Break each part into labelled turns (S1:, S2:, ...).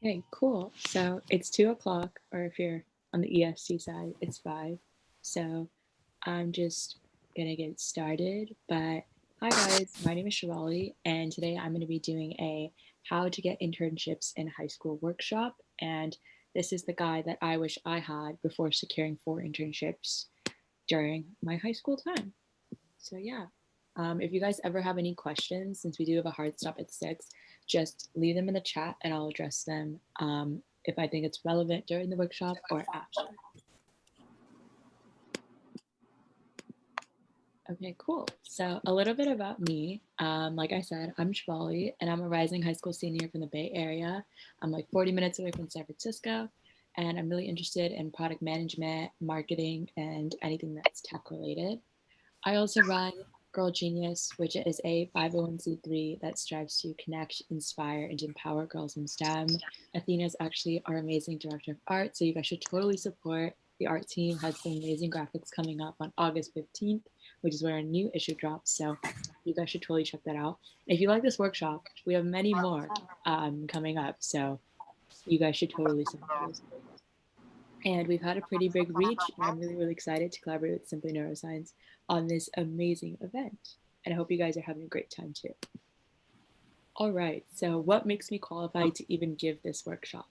S1: Okay, cool. So it's 2 o'clock, or if you're on the EST side, it's 5. So I'm just gonna get started. But hi guys, my name is Shivali, and today I'm gonna be doing a how to get internships in high school workshop. And this is the guide that I wish I had before securing 4 internships during my high school time. So yeah, if you guys ever have any questions, since we do have a hard stop at 6, just leave them in the chat and I'll address them if I think it's relevant during the workshop or after. Okay, cool. So a little bit about me. Like I said, I'm Shivali and I'm a rising high school senior from the Bay Area. I'm like 40 minutes away from San Francisco, and I'm really interested in product management, marketing, and anything that's tech related. I also run Girl Genius, which is a 501c3 that strives to connect, inspire, and empower girls in STEM. Athena is actually our amazing director of art, so you guys should totally support. The art team has some amazing graphics coming up on August 15th, which is where a new issue drops. So you guys should totally check that out. If you like this workshop, we have many more coming up. So you guys should totally support those. And we've had a pretty big reach, and I'm really, really excited to collaborate with Simply Neuroscience on this amazing event. And I hope you guys are having a great time too. All right, so what makes me qualified to even give this workshop?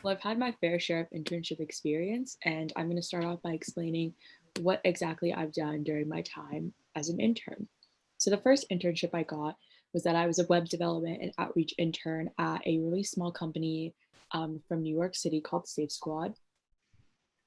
S1: Well, I've had my fair share of internship experience, and I'm going to start off by explaining what exactly I've done during my time as an intern. So the first internship I got was that I was a web development and outreach intern at a really small company from New York City called Safe Squad.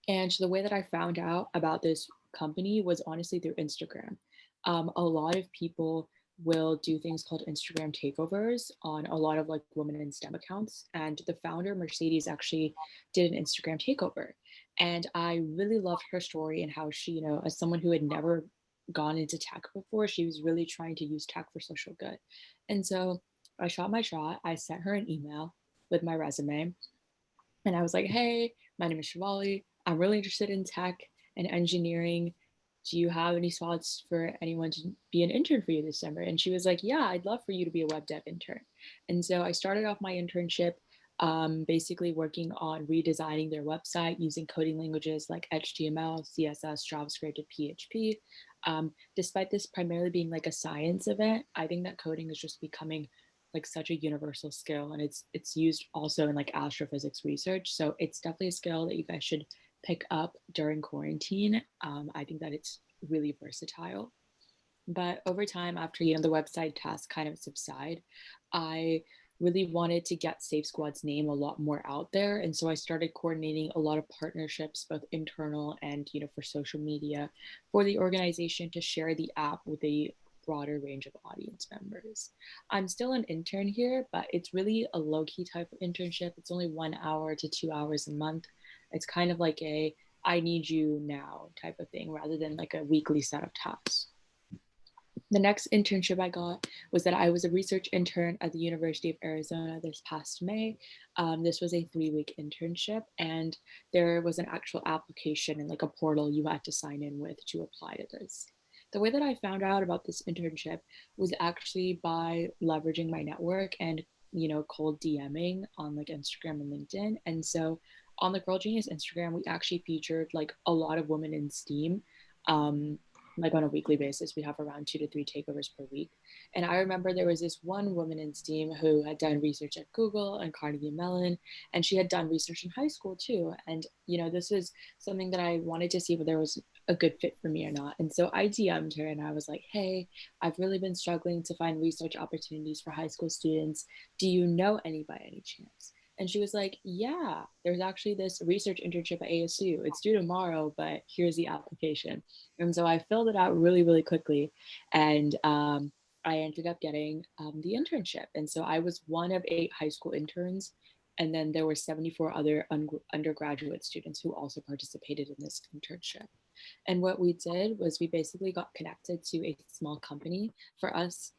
S1: And the way that I found out about this company was honestly through Instagram. A lot of people will do things called Instagram takeovers on a lot of like women in STEM accounts. And the founder, Mercedes, actually did an Instagram takeover. And I really loved her story and how she, as someone who had never gone into tech before, she was really trying to use tech for social good. And so I shot my shot. I sent her an email with my resume. And I was like, hey, my name is Shivali. I'm really interested in tech and engineering. do you have any thoughts for anyone to be an intern for you this summer? And she was like, yeah, I'd love for you to be a web dev intern. And so I started off my internship basically working on redesigning their website using coding languages like HTML, CSS, JavaScript, and PHP. Despite this primarily being like a science event, I think that coding is just becoming like such a universal skill, and it's used also in like astrophysics research. So it's definitely a skill that you guys should pick up during quarantine. I think that it's really versatile. But over time, after the website tasks kind of subside, I really wanted to get Safe Squad's name a lot more out there, and so I started coordinating a lot of partnerships, both internal and for social media, for the organization to share the app with a broader range of audience members. I'm still an intern here, but it's really a low-key type of internship. It's only 1 hour to 2 hours a month. It's kind of like a I need you now type of thing rather than like a weekly set of tasks. The next internship I got was that I was a research intern at the University of Arizona this past May. This was a 3-week internship, and there was an actual application and like a portal you had to sign in with to apply to this. The way that I found out about this internship was actually by leveraging my network and cold DMing on like Instagram and LinkedIn. And so on the Girl Genius Instagram, we actually featured like a lot of women in STEAM. Um, like on a weekly basis, we have around 2 to 3 takeovers per week. And I remember there was this one woman in STEAM who had done research at Google and Carnegie Mellon, and she had done research in high school too. And this was something that I wanted to see if there was a good fit for me or not. And so I DM'd her and I was like, hey, I've really been struggling to find research opportunities for high school students. Do you know any by any chance? And she was like, yeah, there's actually this research internship at ASU. It's due tomorrow, but here's the application. And so I filled it out really, really quickly. And I ended up getting the internship. And so I was one of 8 high school interns. And then there were 74 other undergraduate students who also participated in this internship. And what we did was we basically got connected to a small company. For us,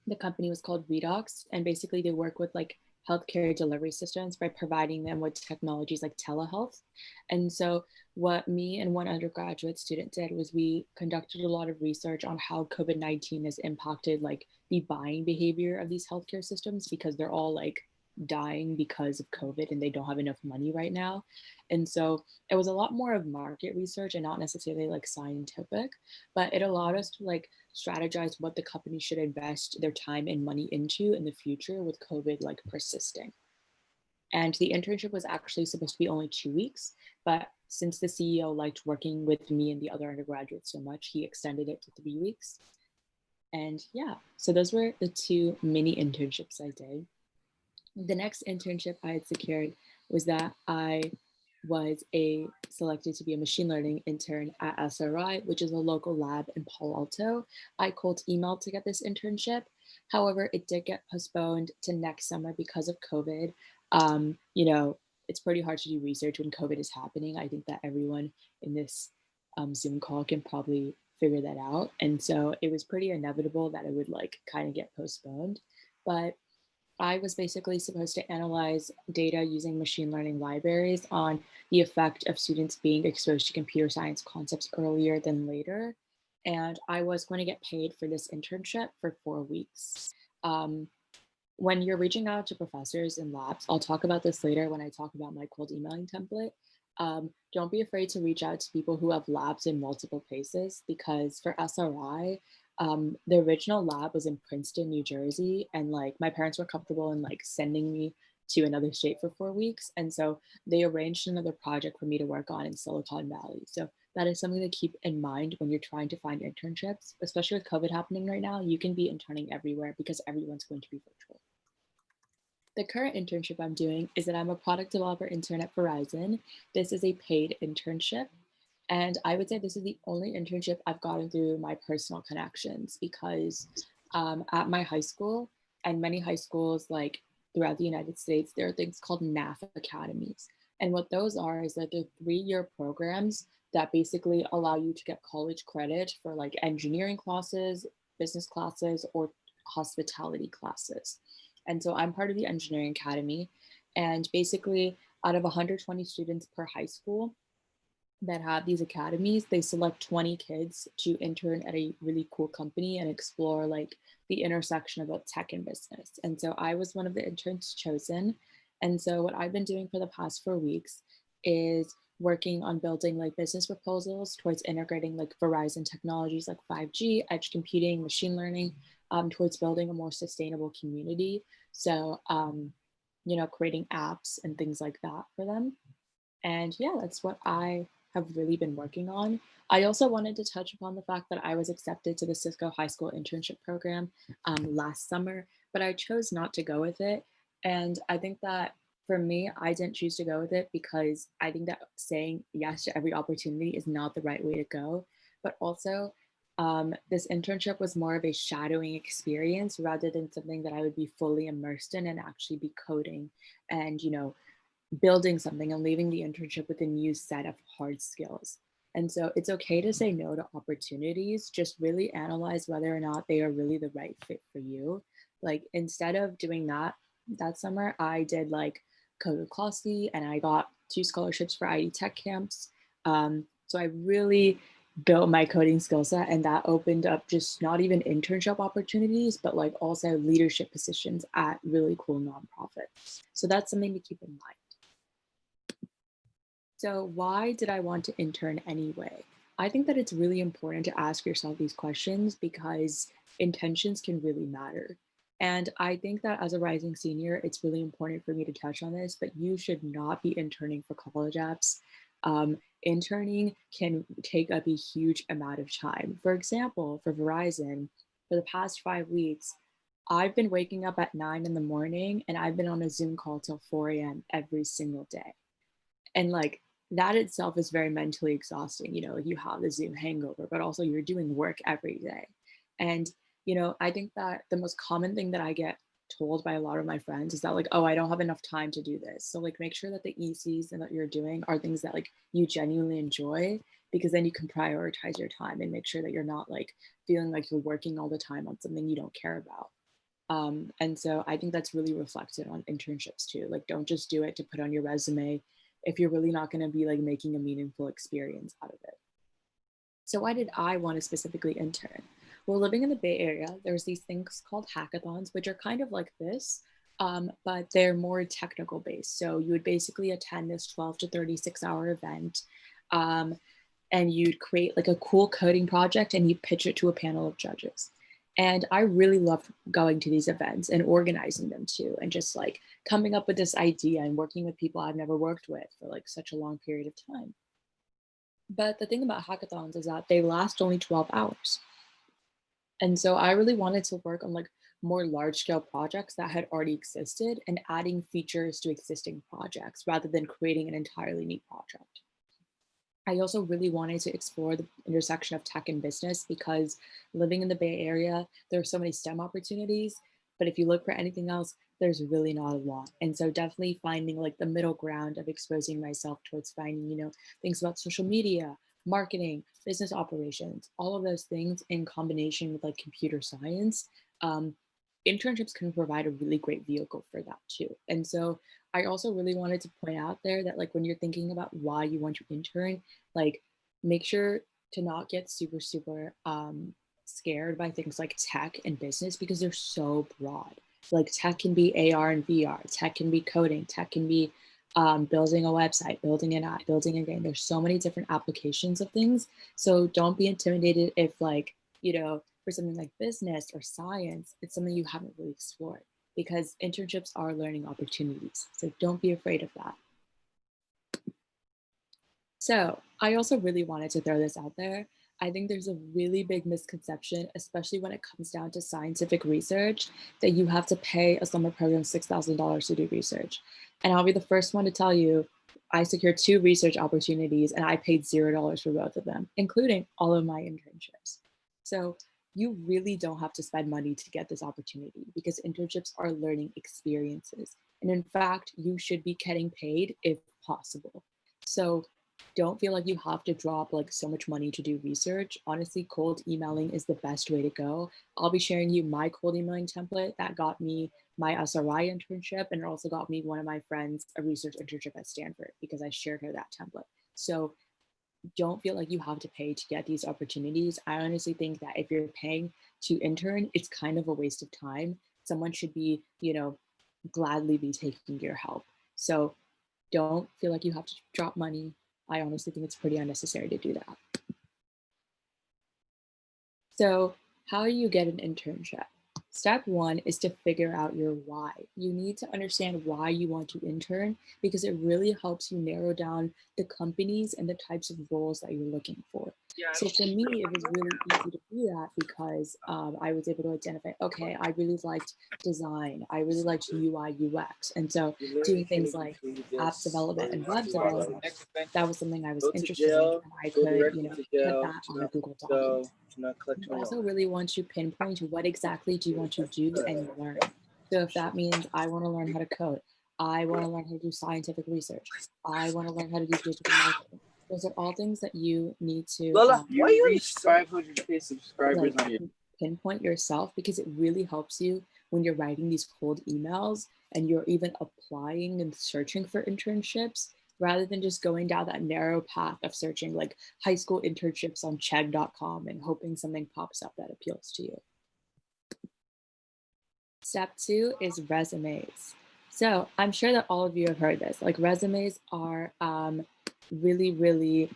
S1: the company was called Redox, and basically they work with like healthcare delivery systems by providing them with technologies like telehealth. And so what me and one undergraduate student did was we conducted a lot of research on how COVID-19 has impacted like the buying behavior of these healthcare systems, because they're all like dying because of COVID and they don't have enough money right now. And so it was a lot more of market research and not necessarily like scientific, but it allowed us to like strategize what the company should invest their time and money into in the future with COVID like persisting. And the internship was actually supposed to be only 2 weeks, but since the CEO liked working with me and the other undergraduates so much, he extended it to 3 weeks. And yeah, so those were the 2 mini internships I did. The next internship I had secured was that I was selected to be a machine learning intern at SRI, which is a local lab in Palo Alto. I cold emailed to get this internship. However, it did get postponed to next summer because of COVID. It's pretty hard to do research when COVID is happening. I think that everyone in this Zoom call can probably figure that out. And so it was pretty inevitable that it would like kind of get postponed. But I was basically supposed to analyze data using machine learning libraries on the effect of students being exposed to computer science concepts earlier than later. And I was going to get paid for this internship for 4 weeks. Um, when you're reaching out to professors in labs, I'll talk about this later when I talk about my cold emailing template. Don't be afraid to reach out to people who have labs in multiple places, because for SRI, the original lab was in Princeton, New Jersey, and like my parents were comfortable in like sending me to another state for 4 weeks. And so they arranged another project for me to work on in Silicon Valley. So that is something to keep in mind when you're trying to find internships, especially with COVID happening right now. You can be interning everywhere because everyone's going to be virtual. The current internship I'm doing is that I'm a product developer intern at Verizon. This is a paid internship. And I would say this is the only internship I've gotten through my personal connections, because at my high school and many high schools like throughout the United States, there are things called NAF academies. And what those are is that they're 3-year programs that basically allow you to get college credit for like engineering classes, business classes, or hospitality classes. And so I'm part of the engineering academy. And basically, out of 120 students per high school, that have these academies, they select 20 kids to intern at a really cool company and explore like the intersection of both tech and business. And so I was one of the interns chosen. And so what I've been doing for the past 4 weeks is working on building like business proposals towards integrating like Verizon technologies like 5G, edge computing, machine learning, towards building a more sustainable community. So, creating apps and things like that for them. And yeah, that's what I have really been working on. I also wanted to touch upon the fact that I was accepted to the Cisco High School Internship Program last summer, but I chose not to go with it. And I think that for me, I didn't choose to go with it because I think that saying yes to every opportunity is not the right way to go. But also, this internship was more of a shadowing experience rather than something that I would be fully immersed in and actually be coding and, building something and leaving the internship with a new set of hard skills. And so it's okay to say no to opportunities, just really analyze whether or not they are really the right fit for you. Like instead of doing that summer, I did like code with Closely and I got 2 scholarships for ID Tech camps. So I really built my coding skill set and that opened up just not even internship opportunities, but like also leadership positions at really cool nonprofits. So that's something to keep in mind. So, why did I want to intern anyway? I think that it's really important to ask yourself these questions because intentions can really matter. And I think that as a rising senior, it's really important for me to touch on this, but you should not be interning for college apps. Interning can take up a huge amount of time. For example, for Verizon, for the past 5 weeks, I've been waking up at 9 in the morning and I've been on a Zoom call till 4 a.m. every single day. And like that itself is very mentally exhausting. Like you have the Zoom hangover, but also you're doing work every day. And, I think that the most common thing that I get told by a lot of my friends is that like, oh, I don't have enough time to do this. So like make sure that the ECs and that you're doing are things that like you genuinely enjoy because then you can prioritize your time and make sure that you're not like feeling like you're working all the time on something you don't care about. And so I think that's really reflected on internships too. Like, don't just do it to put on your resume if you're really not going to be like making a meaningful experience out of it. So, why did I want to specifically intern? Well, living in the Bay Area, there's these things called hackathons, which are kind of like this, but they're more technical based. So, you would basically attend this 12 to 36-hour event. Um, and you'd create like a cool coding project and you'd pitch it to a panel of judges. And I really loved going to these events and organizing them too, and just like coming up with this idea and working with people I've never worked with for like such a long period of time. But the thing about hackathons is that they last only 12 hours. And so I really wanted to work on like more large scale projects that had already existed and adding features to existing projects rather than creating an entirely new project. I also really wanted to explore the intersection of tech and business because living in the Bay Area, there are so many STEM opportunities. But if you look for anything else, there's really not a lot. And so definitely finding like the middle ground of exposing myself towards finding, things about social media, marketing, business operations, all of those things in combination with like computer science. Um, Internships can provide a really great vehicle for that too. And so I also really wanted to point out there that like when you're thinking about why you want to intern, like make sure to not get super scared by things like tech and business because they're so broad. Like tech can be AR and VR, tech can be coding, tech can be building a website, building an app, building a game. There's so many different applications of things. So don't be intimidated if like, for something like business or science, it's something you haven't really explored because internships are learning opportunities. So don't be afraid of that. So I also really wanted to throw this out there. I think there's a really big misconception, especially when it comes down to scientific research, that you have to pay a summer program $6,000 to do research. And I'll be the first one to tell you, I secured 2 research opportunities and I paid $0 for both of them, including all of my internships. So you really don't have to spend money to get this opportunity because internships are learning experiences. And in fact, you should be getting paid if possible. So don't feel like you have to drop like so much money to do research. Honestly, cold emailing is the best way to go. I'll be sharing you my cold emailing template that got me my SRI internship and it also got me one of my friends a research internship at Stanford because I shared her that template. So don't feel like you have to pay to get these opportunities. I honestly think that if you're paying to intern, it's kind of a waste of time. Someone should be, gladly be taking your help. So don't feel like you have to drop money. I honestly think it's pretty unnecessary to do that. So, how do you get an internship? Step one is to figure out your why. You need to understand why you want to intern because it really helps you narrow down the companies and the types of roles that you're looking for. So, for me, it was really easy to do that because I was able to identify, okay, I really liked design, I really liked UI, UX. And so, doing things like app development and web development, that was something I was interested in, and I could, put that on a Google document. You also really want to pinpoint what exactly do you want to do and learn. So if that means I want to learn how to code, I want to learn how to do scientific research, I want to learn how to do digital marketing. Those are all things that you need to
S2: Lola, why you reach 500K subscribers
S1: like
S2: on your
S1: pinpoint yourself because it really helps you when you're writing these cold emails and you're even applying and searching for internships rather than just going down that narrow path of searching like high school internships on chegg.com and hoping something pops up that appeals to you. Step two is resumes. So I'm sure that all of you have heard this. Like resumes are really, really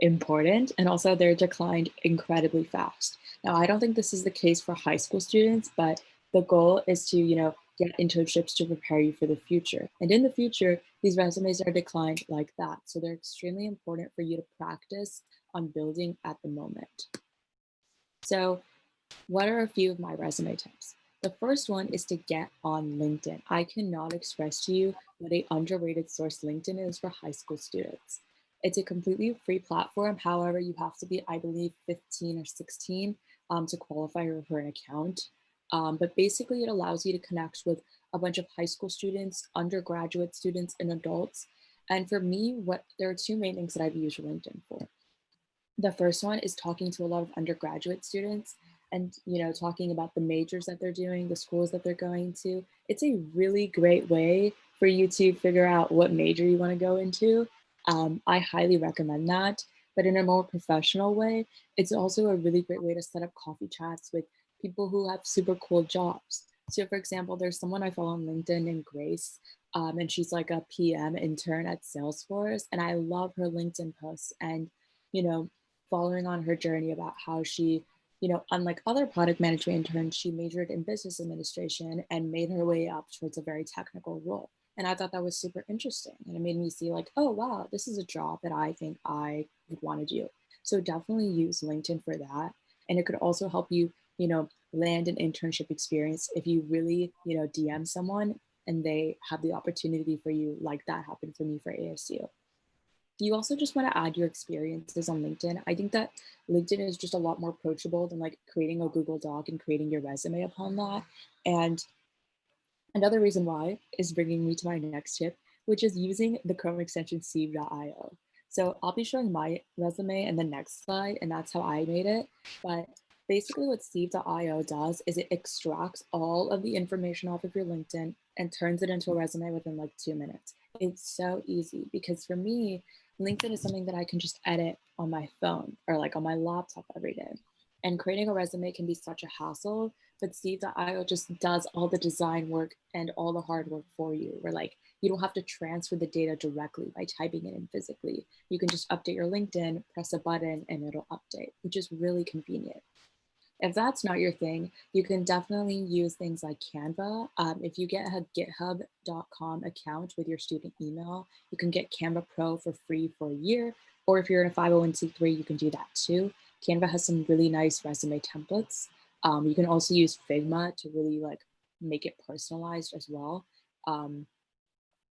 S1: important, and also they're declined incredibly fast. Now, I don't think this is the case for high school students, but the goal is to, get internships to prepare you for the future. And in the future, these resumes are declined like that. So they're extremely important for you to practice on building at the moment. So what are a few of my resume tips? The first one is to get on LinkedIn. I cannot express to you what a underrated source LinkedIn is for high school students. It's a completely free platform. However, you have to be, I believe, 15 or 16 to qualify for an account. But basically, it allows you to connect with a bunch of high school students, undergraduate students, and adults. And for me, there are two main things that I've used LinkedIn for. The first one is talking to a lot of undergraduate students and talking about the majors that they're doing, the schools that they're going to. It's a really great way for you to figure out what major you want to go into. I highly recommend that. But in a more professional way, it's also a really great way to set up coffee chats with people who have super cool jobs. So, for example, there's someone I follow on LinkedIn named Grace, and she's like a PM intern at Salesforce. And I love her LinkedIn posts and, you know, following on her journey about how she, unlike other product management interns, she majored in business administration and made her way up towards a very technical role. And I thought that was super interesting. And it made me see like, oh, wow, this is a job that I think I would want to do. So definitely use LinkedIn for that. And it could also help you, land an internship experience if you really, DM someone and they have the opportunity for you, like that happened for me for ASU. You also just want to add your experiences on LinkedIn. I think that LinkedIn is just a lot more approachable than like creating a Google Doc and creating your resume upon that. And another reason why is bringing me to my next tip, which is using the Chrome extension Steve.io. So I'll be showing my resume in the next slide, and that's how I made it. But basically what Steve.io does is it extracts all of the information off of your LinkedIn and turns it into a resume within like 2 minutes. It's so easy because for me, LinkedIn is something that I can just edit on my phone or like on my laptop every day. And creating a resume can be such a hassle, but Steve.io just does all the design work and all the hard work for you. Where like you don't have to transfer the data directly by typing it in physically. You can just update your LinkedIn, press a button, and it'll update, which is really convenient. If that's not your thing, you can definitely use things like Canva. If you get a github.com account with your student email, you can get Canva Pro for free for a year. Or if you're in a 501c3, you can do that too. Canva has some really nice resume templates. You can also use Figma to really like make it personalized as well.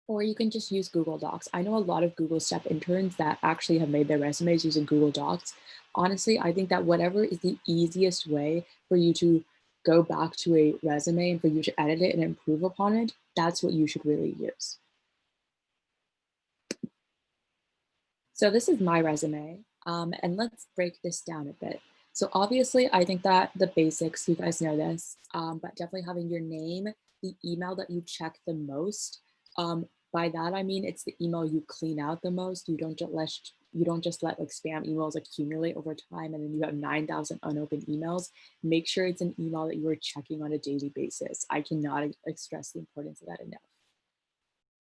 S1: Or you can just use Google Docs. I know a lot of Google Step interns that actually have made their resumes using Google Docs. Honestly, I think that whatever is the easiest way for you to go back to a resume and for you to edit it and improve upon it, that's what you should really use. So this is my resume, and let's break this down a bit. So obviously, I think that the basics, you guys know this, but definitely having your name, the email that you check the most, By that, I mean, it's the email you clean out the most. You don't just let like spam emails accumulate over time and then you have 9,000 unopened emails. Make sure it's an email that you are checking on a daily basis. I cannot stress the importance of that enough.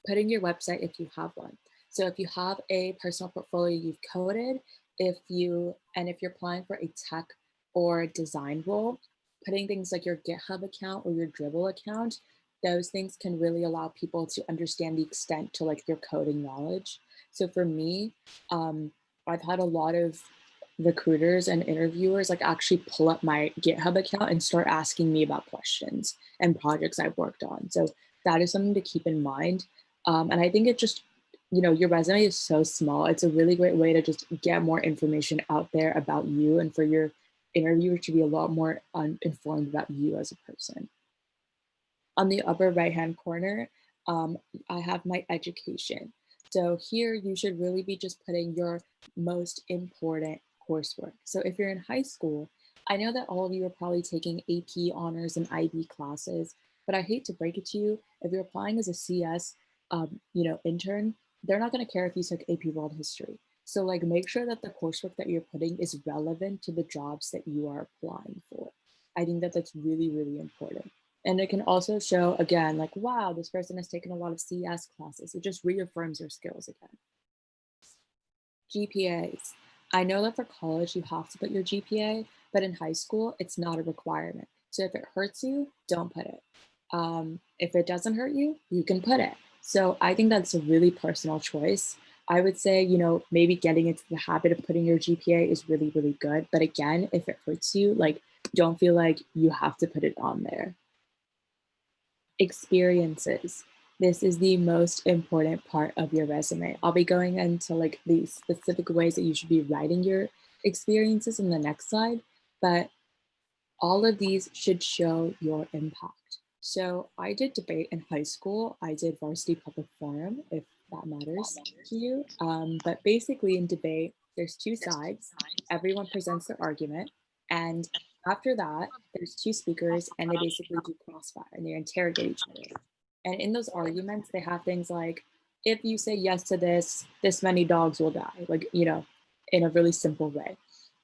S1: Putting your website if you have one. So if you have a personal portfolio you've coded, if you're applying for a tech or design role, putting things like your GitHub account or your Dribble account, those things can really allow people to understand the extent to like your coding knowledge. So for me, I've had a lot of recruiters and interviewers like actually pull up my GitHub account and start asking me about questions and projects I've worked on. So that is something to keep in mind. And I think it just, your resume is so small. It's a really great way to just get more information out there about you and for your interviewer to be a lot more informed about you as a person. On the upper right-hand corner, I have my education. So here you should really be just putting your most important coursework. So if you're in high school, I know that all of you are probably taking AP honors and IB classes, but I hate to break it to you, if you're applying as a CS, intern, they're not going to care if you took AP World History. So like make sure that the coursework that you're putting is relevant to the jobs that you are applying for. I think that that's really, really important. And it can also show, again, like, wow, this person has taken a lot of CS classes. It just reaffirms your skills again. GPAs. I know that for college, you have to put your GPA, but in high school, it's not a requirement. So if it hurts you, don't put it. If it doesn't hurt you, you can put it. So I think that's a really personal choice. I would say, maybe getting into the habit of putting your GPA is really, really good. But again, if it hurts you, like, don't feel like you have to put it on there. Experiences. This is the most important part of your resume. I'll be going into like the specific ways that you should be writing your experiences in the next slide, but all of these should show your impact. So I did debate in high school. I did varsity public forum, if that matters to you. But basically in debate, there's two sides. Everyone presents their argument. And after that, there's two speakers and they basically do crossfire and they interrogate each other. And in those arguments, they have things like, if you say yes to this, this many dogs will die, like, in a really simple way.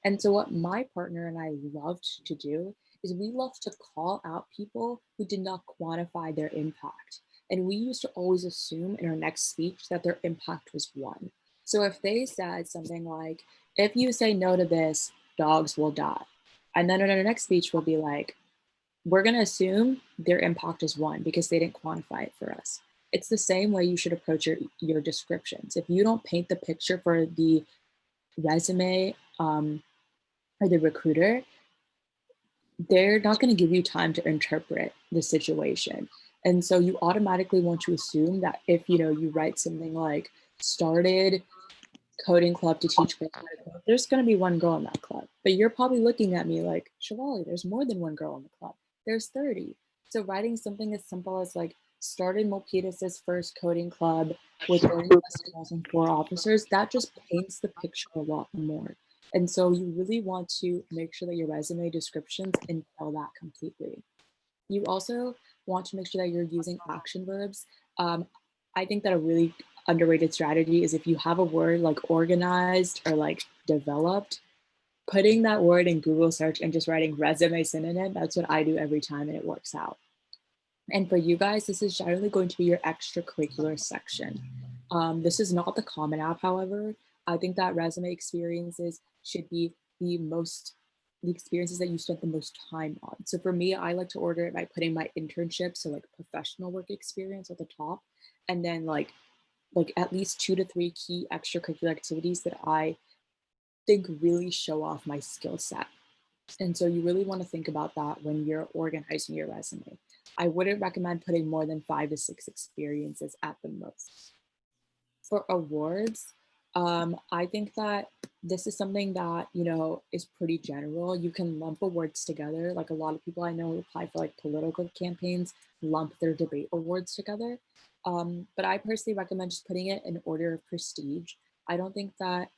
S1: And so what my partner and I loved to do is we loved to call out people who did not quantify their impact. And we used to always assume in our next speech that their impact was one. So if they said something like, if you say no to this, dogs will die. And then in our next speech, we'll be like, we're going to assume their impact is one because they didn't quantify it for us. It's the same way you should approach your descriptions. If you don't paint the picture for the resume or the recruiter, they're not going to give you time to interpret the situation. And so you automatically want to assume that if you write something like started coding club to teach girls how to code, there's going to be one girl in that club. But you're probably looking at me like, Shivali, there's more than one girl in the club. There's 30. So writing something as simple as like started Milpitas's first coding club with 30 festivals and 4 officers, that just paints the picture a lot more. And so you really want to make sure that your resume descriptions entail that completely. You also want to make sure that you're using action verbs. I think that a really underrated strategy is if you have a word like organized or like developed, putting that word in Google search and just writing resume synonym, that's what I do every time and it works out. And for you guys, this is generally going to be your extracurricular section. This is not the Common App, however. I think that resume experiences should be the experiences that you spent the most time on. So for me, I like to order it by putting my internship, so like professional work experience at the top, and then like at least 2 to 3 key extracurricular activities that I think really show off my skill set. And so you really want to think about that when you're organizing your resume. I wouldn't recommend putting more than 5 to 6 experiences at the most. For awards, I think that this is something that, is pretty general. You can lump awards together. Like a lot of people I know who apply for like political campaigns lump their debate awards together. But I personally recommend just putting it in order of prestige. I don't think that,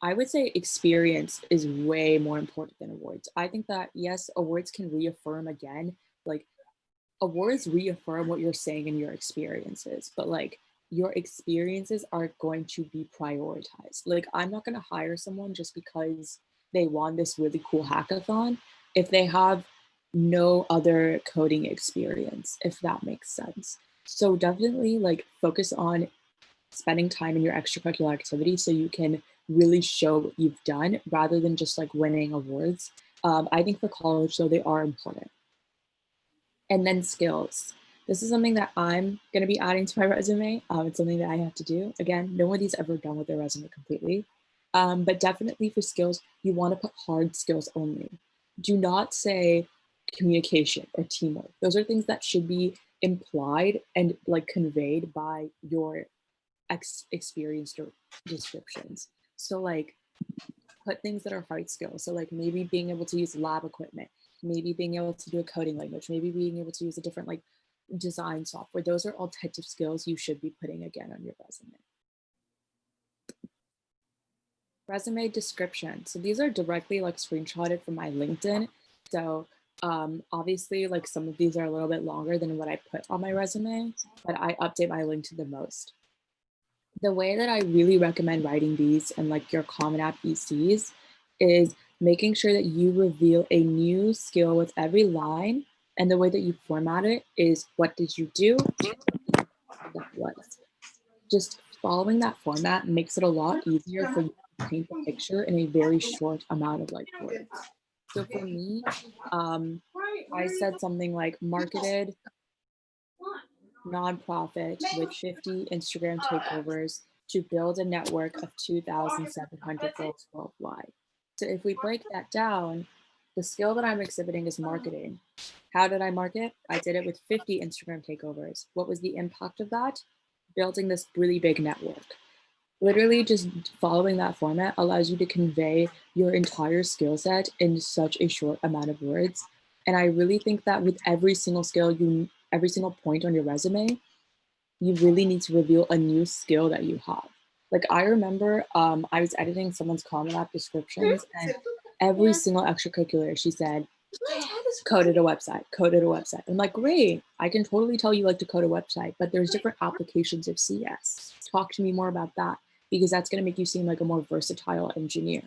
S1: I would say experience is way more important than awards. I think that, yes, awards can reaffirm again, like awards reaffirm what you're saying in your experiences, but like your experiences are going to be prioritized. Like I'm not going to hire someone just because they won this really cool hackathon if they have no other coding experience, if that makes sense. So definitely like focus on spending time in your extracurricular activity so you can really show what you've done rather than just like winning awards. I think for college, though, they are important. And then skills. This is something that I'm going to be adding to my resume. It's something that I have to do. Again, nobody's ever done with their resume completely. But definitely for skills, you want to put hard skills only. Do not say communication or teamwork. Those are things that should be implied and like conveyed by your experienced descriptions. So like put things that are hard skills. So like maybe being able to use lab equipment, maybe being able to do a coding language, maybe being able to use a different like design software. Those are all types of skills you should be putting again on your resume. Resume description. So these are directly like screenshotted from my LinkedIn. So obviously like some of these are a little bit longer than what I put on my resume, but I update my LinkedIn the most. The way that I really recommend writing these and like your Common App ECs is making sure that you reveal a new skill with every line. And the way that you format it is what did you do? That was. Just following that format makes it a lot easier for you to paint the picture in a very short amount of like words. So for me, I said something like marketed nonprofit with 50 Instagram takeovers to build a network of 2,700 girls worldwide. So if we break that down, the skill that I'm exhibiting is marketing. How did I market? I did it with 50 Instagram takeovers. What was the impact of that? Building this really big network. Literally just following that format allows you to convey your entire skill set in such a short amount of words. And I really think that with every single skill, every single point on your resume, you really need to reveal a new skill that you have. Like I remember I was editing someone's Common App descriptions and every single extracurricular, she said, coded a website, coded a website. I'm like, great, I can totally tell you like to code a website, but there's different applications of CS. Talk to me more about that because that's going to make you seem like a more versatile engineer.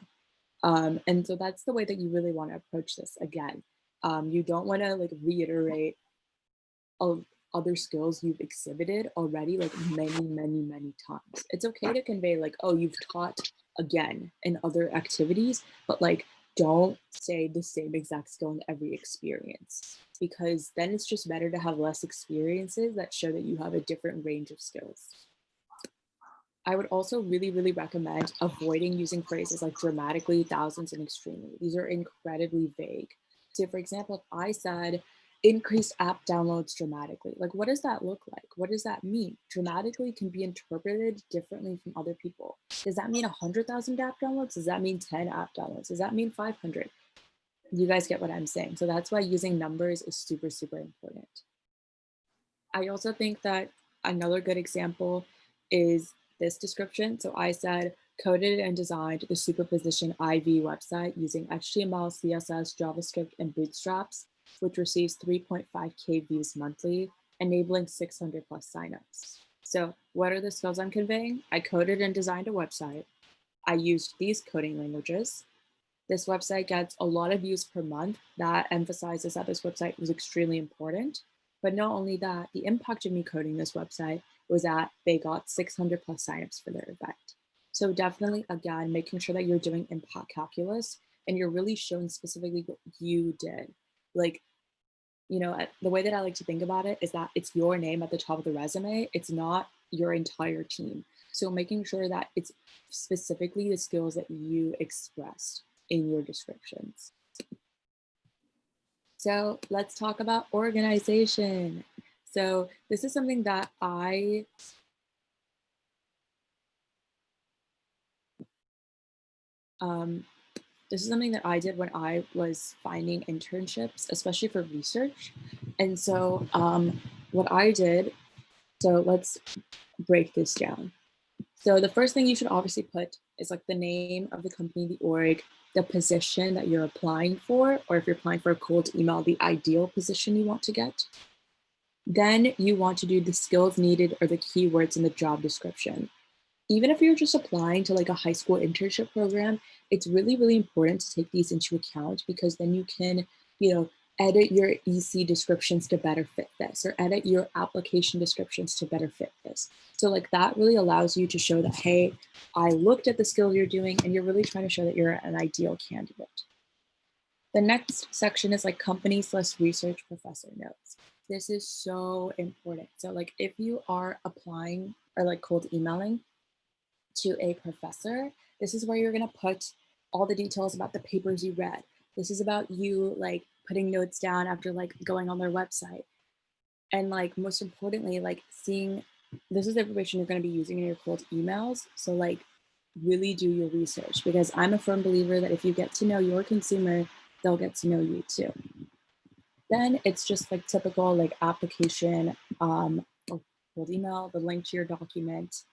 S1: And so that's the way that you really want to approach this. Again, you don't want to like reiterate other skills you've exhibited already like many times. It's okay to convey like, oh, you've taught again in other activities, but like don't say the same exact skill in every experience because then it's just better to have less experiences that show that you have a different range of skills. I would also really recommend avoiding using phrases like dramatically, thousands, and extremely. These are incredibly vague. So for example, if I said increased app downloads dramatically, like what does that look like? What does that mean? Dramatically can be interpreted differently from other people. Does that mean 100,000 app downloads? Does that mean 10 app downloads? Does that mean 500? You guys get what I'm saying. So that's why using numbers is super important. I also think that another good example is this description. So I said, coded and designed the superposition IV website using HTML, CSS, JavaScript, and Bootstraps, which receives 3.5K views monthly, enabling 600 plus signups. So what are the skills I'm conveying? I coded and designed a website. I used these coding languages. This website gets a lot of views per month. That emphasizes that this website was extremely important. But not only that, the impact of me coding this website was that they got 600 plus signups for their event. So definitely, again, making sure that you're doing impact calculus and you're really showing specifically what you did. Like, you know, the way that I like to think about it is that it's your name at the top of the resume. It's not your entire team. So making sure that it's specifically the skills that you expressed in your descriptions. So let's talk about organization. So this is something that this is something that I did when I was finding internships, especially for research. And so what I did, so let's break this down. So the first thing you should obviously put is like the name of the company, the org, the position that you're applying for, or if you're applying for a cold email, the ideal position you want to get. Then you want to do the skills needed or the keywords in the job description. Even if you're just applying to like a high school internship program, it's really, really important to take these into account because then you can, you know, edit your EC descriptions to better fit this or edit your application descriptions to better fit this. So like that really allows you to show that, hey, I looked at the skill you're doing and you're really trying to show that you're an ideal candidate. The next section is like company/research professor notes. This is so important. So like if you are applying or like cold emailing to a professor, this is where you're going to put all the details about the papers you read. This is about you like putting notes down after like going on their website. And like most importantly, like seeing this is the information you're going to be using in your cold emails. So like really do your research because I'm a firm believer that if you get to know your consumer, they'll get to know you too. Then it's just like typical like application or cold email, the link to your document.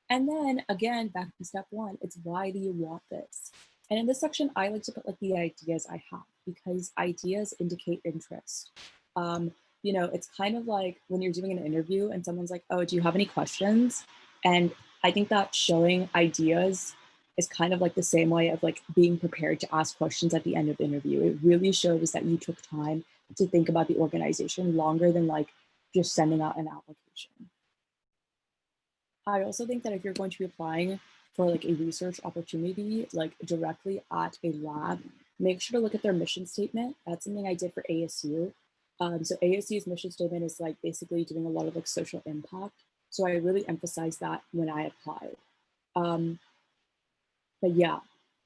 S1: And then again, back to step one, it's why do you want this? And in this section, I like to put like the ideas I have because ideas indicate interest. You know, it's kind of like when you're doing an interview and someone's like, oh, do you have any questions? And I think that showing ideas is kind of like the same way of like being prepared to ask questions at the end of the interview. It really shows that you took time to think about the organization longer than like just sending out an application. I also think that if you're going to be applying for like a research opportunity, like directly at a lab, make sure to look at their mission statement. That's something I did for ASU. So ASU's mission statement is like basically doing a lot of like social impact. So I really emphasized that when I applied. But yeah,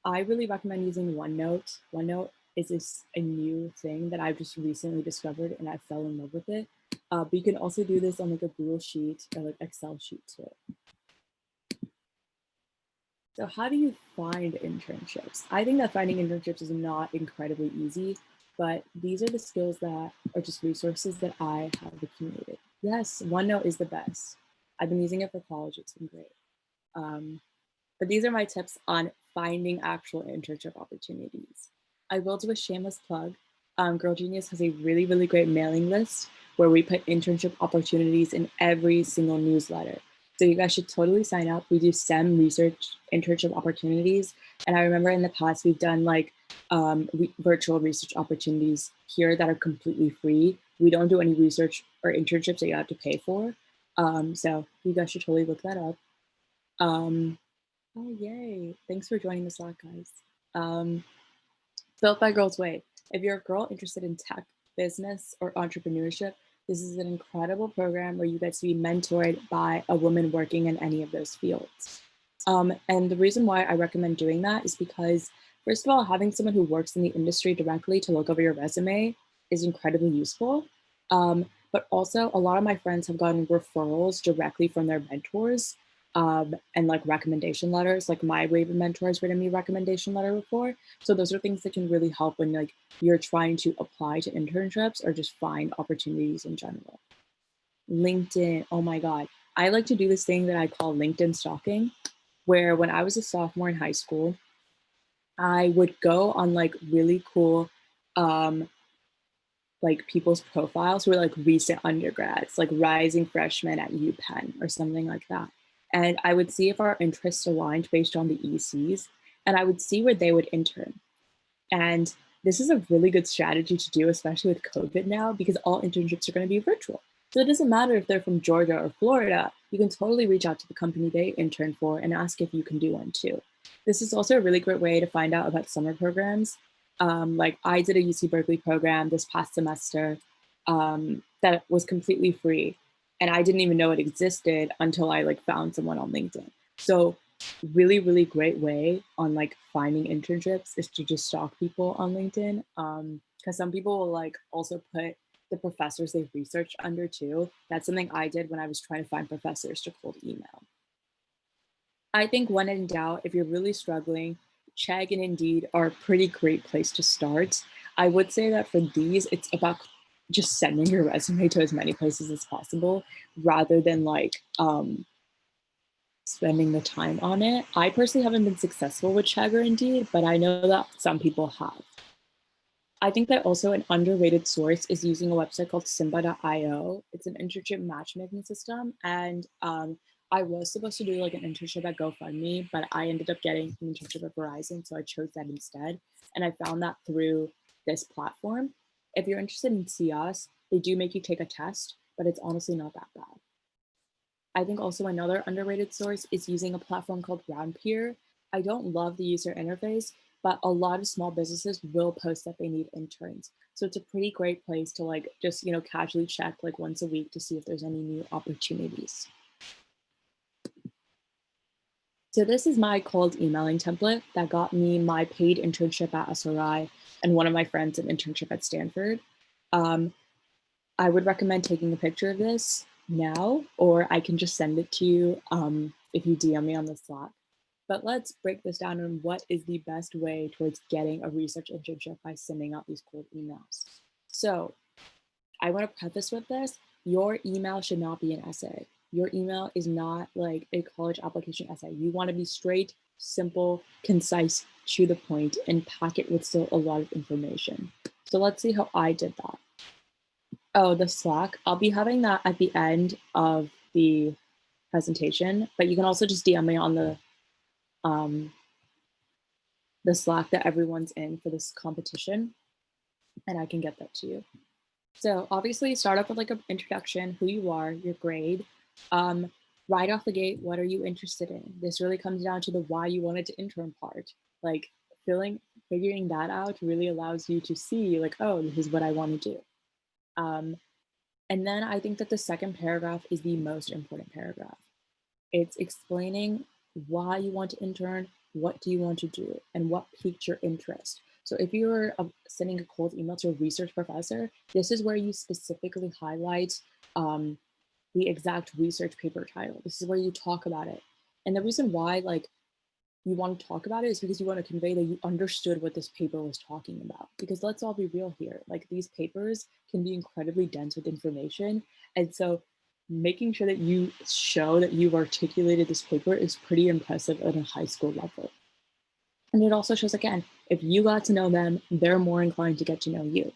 S1: I really recommend using OneNote. OneNote is this a new thing that I've just recently discovered and I fell in love with it. But you can also do this on like a Google Sheet or like Excel sheet too. So how do you find internships? I think that finding internships is not incredibly easy, but these are the skills that are just resources that I have accumulated. Yes, OneNote is the best. I've been using it for college. It's been great. But these are my tips on finding actual internship opportunities. I will do a shameless plug. Girl Genius has a really, really great mailing list where we put internship opportunities in every single newsletter. So you guys should totally sign up. We do STEM research internship opportunities. And I remember in the past, we've done like virtual research opportunities here that are completely free. We don't do any research or internships that you have to pay for. So you guys should totally look that up. Oh, yay. Thanks for joining the Slack, guys. Built by Girls Way. If you're a girl interested in tech, business, or entrepreneurship, this is an incredible program where you get to be mentored by a woman working in any of those fields. And the reason why I recommend doing that is because, first of all, having someone who works in the industry directly to look over your resume is incredibly useful. But also, a lot of my friends have gotten referrals directly from their mentors and like recommendation letters. Like my wave of mentors written me a recommendation letter before. So those are things that can really help when like you're trying to apply to internships or just find opportunities in general. LinkedIn, oh my God. I like to do this thing that I call LinkedIn stalking, where when I was a sophomore in high school, I would go on like really cool like people's profiles who are like recent undergrads, like rising freshmen at UPenn or something like that. And I would see if our interests aligned based on the ECs, and I would see where they would intern. And this is a really good strategy to do, especially with COVID now, because all internships are going to be virtual. So it doesn't matter if they're from Georgia or Florida, you can totally reach out to the company they intern for and ask if you can do one too. This is also a really great way to find out about summer programs. Like I did a UC Berkeley program this past semester that was completely free. And I didn't even know it existed until I like found someone on LinkedIn. So really, really great way on like finding internships is to just stalk people on LinkedIn. Because some people will like also put the professors they've researched under too. That's something I did when I was trying to find professors to cold email. I think when in doubt, if you're really struggling, Chegg and Indeed are a pretty great place to start. I would say that for these, it's about just sending your resume to as many places as possible rather than like spending the time on it. I personally haven't been successful with Chegg or Indeed, but I know that some people have. I think that also an underrated source is using a website called Simba.io. It's an internship matchmaking system. And I was supposed to do like an internship at GoFundMe, but I ended up getting an internship at Verizon. So I chose that instead. And I found that through this platform. If you're interested in CS, they do make you take a test, but it's honestly not that bad. I think also another underrated source is using a platform called Roundpeer. I don't love the user interface, but a lot of small businesses will post that they need interns. So it's a pretty great place to like just, casually check like once a week to see if there's any new opportunities. So this is my cold emailing template that got me my paid internship at SRI and one of my friends an internship at Stanford. I would recommend taking a picture of this now, or I can just send it to you if you DM me on the Slack. But let's break this down on what is the best way towards getting a research internship by sending out these cold emails. So I want to preface with this, your email should not be an essay. Your email is not like a college application essay. You want to be straight, simple, concise, to the point, and pack it with still a lot of information. So let's see how I did that. Oh, the Slack. I'll be having that at the end of the presentation, but you can also just DM me on the Slack that everyone's in for this competition, and I can get that to you. So obviously start off with like an introduction, who you are, your grade. Right off the gate, what are you interested in? This really comes down to the why you wanted to intern part. Like figuring that out really allows you to see like, oh, this is what I want to do. And then I think that the second paragraph is the most important paragraph. It's explaining why you want to intern, what do you want to do, and what piqued your interest. So if you're sending a cold email to a research professor, this is where you specifically highlight the exact research paper title. This is where you talk about it. And the reason why like you want to talk about it is because you want to convey that you understood what this paper was talking about. Because let's all be real here, like these papers can be incredibly dense with information. And so making sure that you show that you've articulated this paper is pretty impressive at a high school level. And it also shows, again, if you got to know them, they're more inclined to get to know you.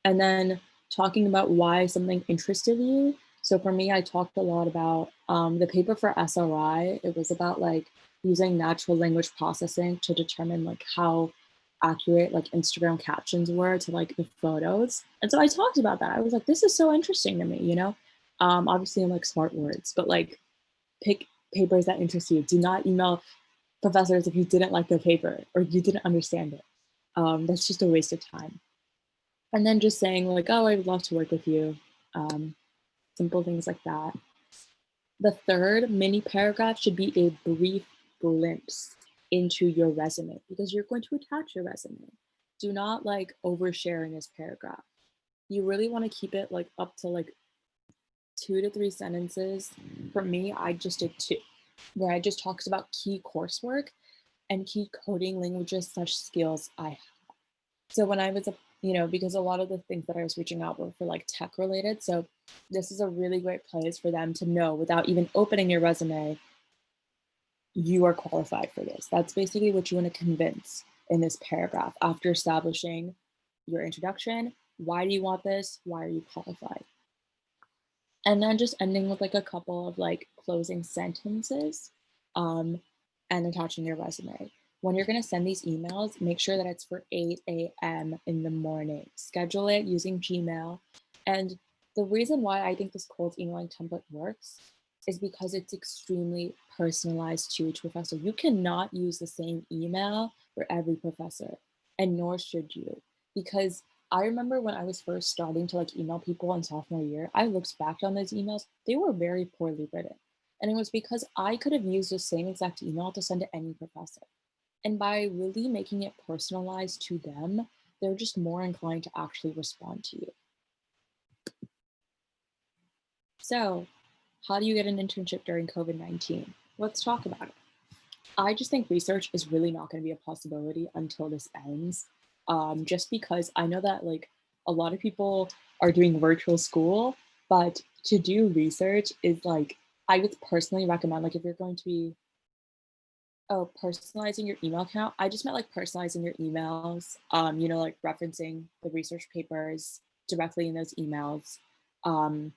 S1: And then talking about why something interested you. So for me, I talked a lot about the paper for SRI. It was about like using natural language processing to determine like how accurate like Instagram captions were to like the photos. And so I talked about that. I was like, this is so interesting to me, obviously in like smart words, but like pick papers that interest you. Do not email professors if you didn't like their paper or you didn't understand it. That's just a waste of time. And then just saying like, oh, I would love to work with you. Simple things like that. The third mini paragraph should be a brief glimpse into your resume because you're going to attach your resume. Do not like overshare in this paragraph. You really want to keep it like up to like 2 to 3 sentences. For me, I just did 2, where I just talks about key coursework and key coding languages such skills I have. So when I was because a lot of the things that I was reaching out were for like tech related. So this is a really great place for them to know without even opening your resume, you are qualified for this. That's basically what you want to convince in this paragraph after establishing your introduction. Why do you want this? Why are you qualified? And then just ending with like a couple of like closing sentences and attaching your resume. When you're going to send these emails, make sure that it's for 8 a.m. in the morning. Schedule it using Gmail. And the reason why I think this cold emailing template works is because it's extremely personalized to each professor. You cannot use the same email for every professor, and nor should you, because I remember when I was first starting to like email people in sophomore year, I looked back on those emails, they were very poorly written. And it was because I could have used the same exact email to send to any professor. And by really making it personalized to them, they're just more inclined to actually respond to you. So, how do you get an internship during COVID-19? Let's talk about it. I just think research is really not going to be a possibility until this ends. Just because I know that like a lot of people are doing virtual school, but to do research is like, I would personally recommend like if you're going to be, Oh, personalizing your email account? I just meant like personalizing your emails, like referencing the research papers directly in those emails, um,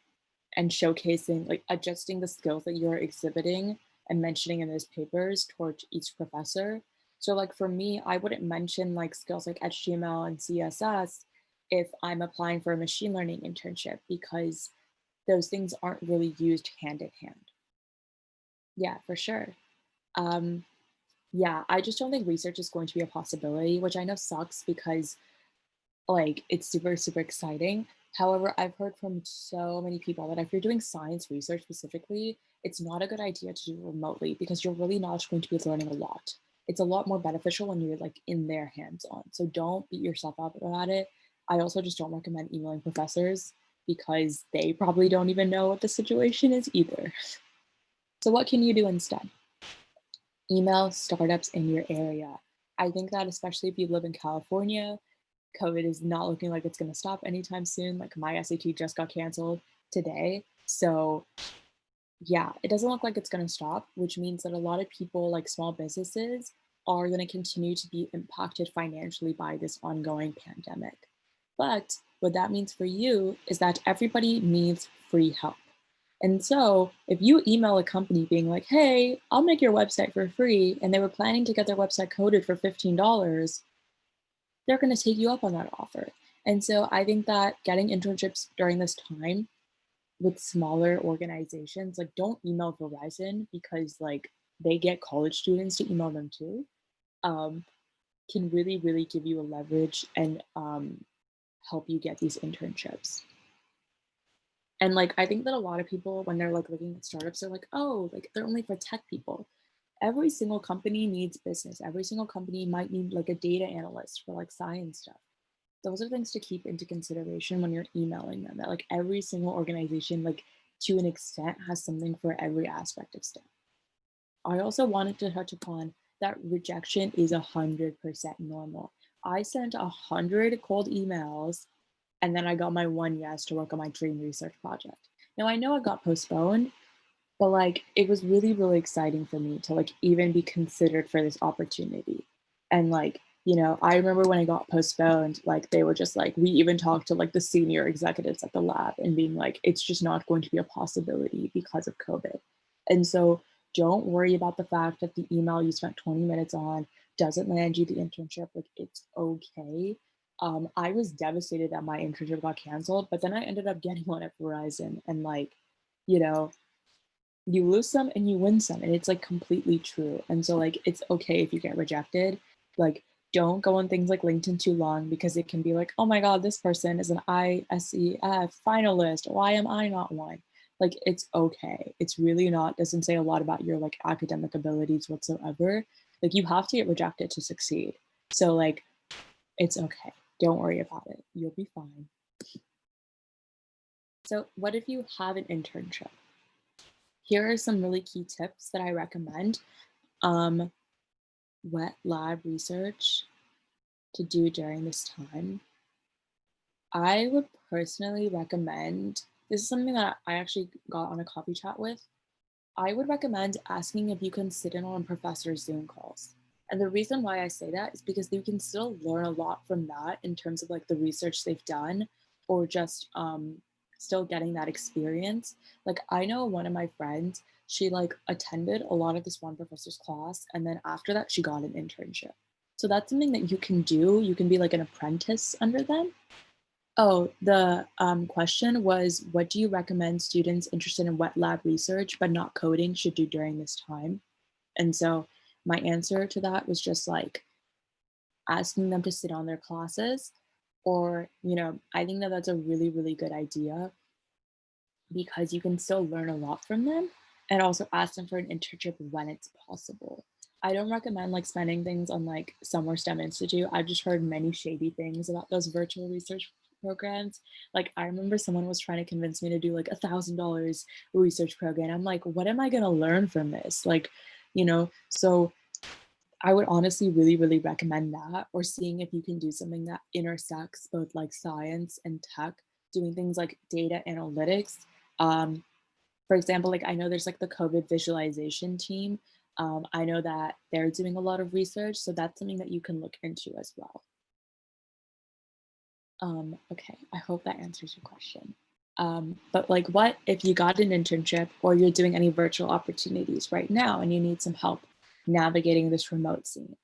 S1: and showcasing, like adjusting the skills that you're exhibiting and mentioning in those papers towards each professor. So like for me, I wouldn't mention like skills like HTML and CSS if I'm applying for a machine learning internship because those things aren't really used hand in hand. Yeah, for sure. Um, Yeah, I just don't think research is going to be a possibility, which I know sucks because like it's super, super exciting. However, I've heard from so many people that if you're doing science research specifically, it's not a good idea to do remotely because you're really not going to be learning a lot. It's a lot more beneficial when you're like in their hands on. So don't beat yourself up about it. I also just don't recommend emailing professors because they probably don't even know what the situation is either. So what can you do instead? Email startups in your area. I think that especially if you live in California, COVID is not looking like it's going to stop anytime soon. Like my SAT just got canceled today. So, yeah, it doesn't look like it's going to stop, which means that a lot of people, like small businesses, are going to continue to be impacted financially by this ongoing pandemic. But what that means for you is that everybody needs free help. And so if you email a company being like, hey, I'll make your website for free, and they were planning to get their website coded for $15, they're going to take you up on that offer. And so I think that getting internships during this time with smaller organizations, like don't email Verizon because like they get college students to email them too, um, can really, really give you a leverage and help you get these internships. And like I think that a lot of people when they're like looking at startups, they're like, oh, like they're only for tech people. Every single company needs business. Every single company might need like a data analyst for like science stuff. Those are things to keep into consideration when you're emailing them. That like every single organization, like to an extent, has something for every aspect of STEM. I also wanted to touch upon that rejection is 100% normal. I sent 100 cold emails and then I got my one yes to work on my dream research project. Now I know it got postponed, but like it was really, really exciting for me to like even be considered for this opportunity. And like, I remember when it got postponed, like they were just like, we even talked to like the senior executives at the lab and being like, it's just not going to be a possibility because of COVID. And so don't worry about the fact that the email you spent 20 minutes on doesn't land you the internship. Like it's okay. I was devastated that my internship got canceled, but then I ended up getting one at Verizon and like, you know, you lose some and you win some, and it's like completely true. And so like it's okay if you get rejected. Like don't go on things like LinkedIn too long because it can be like, oh my god, this person is an ISEF finalist, why am I not one? Like it's okay, it's really not, doesn't say a lot about your like academic abilities whatsoever. Like you have to get rejected to succeed. So like it's okay, don't worry about it, you'll be fine. So what if you have an internship? Here are some really key tips that I recommend. um, Wet lab research to do during this time. I would personally recommend, this is something that I actually got on a coffee chat with. I would recommend asking if you can sit in on professor Zoom calls. And the reason why I say that is because you can still learn a lot from that in terms of like the research they've done or just still getting that experience. Like I know one of my friends, she like attended a lot of this one professor's class and then after that she got an internship. So that's something that you can do. You can be like an apprentice under them. Oh, the question was, what do you recommend students interested in wet lab research but not coding should do during this time? And so my answer to that was just like asking them to sit on their classes, or, I think that that's a really, really good idea because you can still learn a lot from them and also ask them for an internship when it's possible. I don't recommend like spending things on like Summer STEM Institute. I've just heard many shady things about those virtual research programs. Like I remember someone was trying to convince me to do like $1,000 research program. I'm like, what am I gonna learn from this? Like, so I would honestly really, really recommend that, or seeing if you can do something that intersects both like science and tech, doing things like data analytics. Um, for example, like I know there's like the COVID visualization team. I know that they're doing a lot of research, so that's something that you can look into as well. Okay, I hope that answers your question. But like, what if you got an internship or you're doing any virtual opportunities right now and you need some help navigating this remote scene?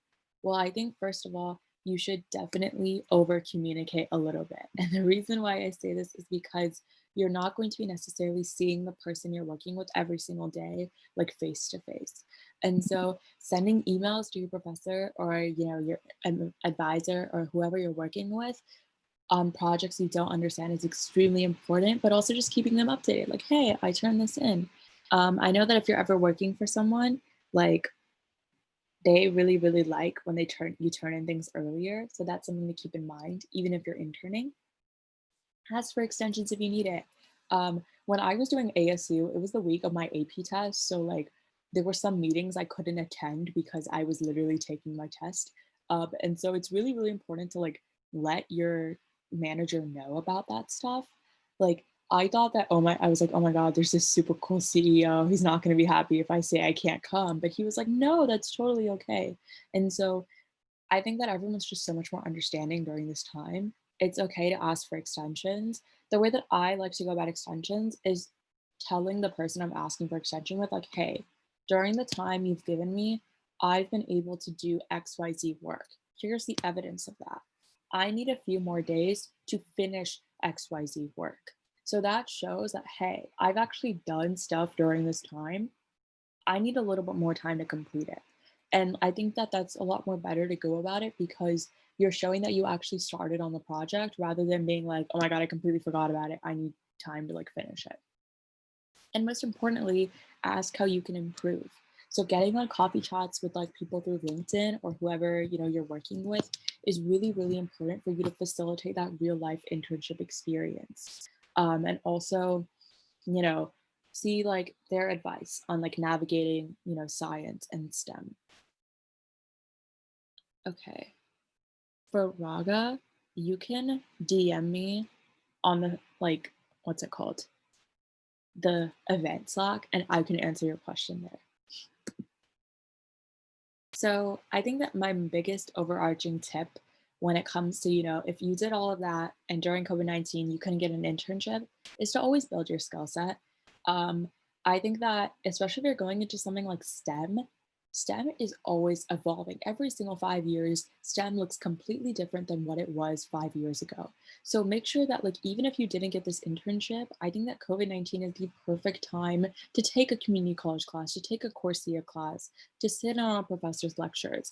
S1: Well, I think first of all, you should definitely over communicate a little bit. And the reason why I say this is because you're not going to be necessarily seeing the person you're working with every single day, like face to face. And so sending emails to your professor or, your advisor or whoever you're working with on projects you don't understand is extremely important, but also just keeping them updated. Like, hey, I turned this in. I know that if you're ever working for someone, like they really, really like when you turn in things earlier. So that's something to keep in mind, even if you're interning. Ask for extensions if you need it. When I was doing ASU, it was the week of my AP test. So like there were some meetings I couldn't attend because I was literally taking my test. And so it's really, really important to like let your manager know about that stuff. Like I thought that, I was like, oh my God, there's this super cool CEO. He's not going to be happy if I say I can't come. But he was like, no, that's totally okay. And so I think that everyone's just so much more understanding during this time. It's okay to ask for extensions. The way that I like to go about extensions is telling the person I'm asking for extension with, like, hey, during the time you've given me, I've been able to do XYZ work. Here's the evidence of that. I need a few more days to finish XYZ work. So that shows that, hey, I've actually done stuff during this time. I need a little bit more time to complete it. And I think that that's a lot more better to go about it because you're showing that you actually started on the project rather than being like, oh my God, I completely forgot about it. I need time to like finish it. And most importantly, ask how you can improve. So getting on coffee chats with like people through LinkedIn or whoever, you're working with is really, really important for you to facilitate that real life internship experience. And also, you know, see like their advice on like navigating, science and STEM. Okay. For Raga, you can DM me on the like what's it called? The event Slack and I can answer your question there. So I think that my biggest overarching tip when it comes to, if you did all of that and during COVID-19 you couldn't get an internship, is to always build your skill set. Um, I think that especially if you're going into something like STEM is always evolving. Every single 5 years, STEM looks completely different than what it was 5 years ago. So make sure that like even if you didn't get this internship, I think that COVID-19 is the perfect time to take a community college class, to take a Coursera class, to sit on a professor's lectures,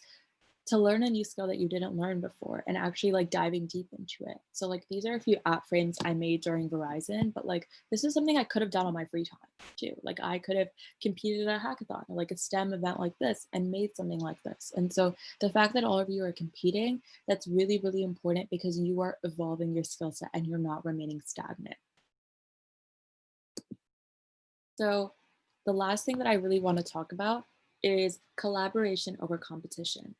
S1: to learn a new skill that you didn't learn before and actually like diving deep into it. So like these are a few app frames I made during Verizon, but like this is something I could have done on my free time too. Like I could have competed at a hackathon or like a STEM event like this and made something like this. And so the fact that all of you are competing, that's really, really important because you are evolving your skill set and you're not remaining stagnant. So the last thing that I really want to talk about is collaboration over competition.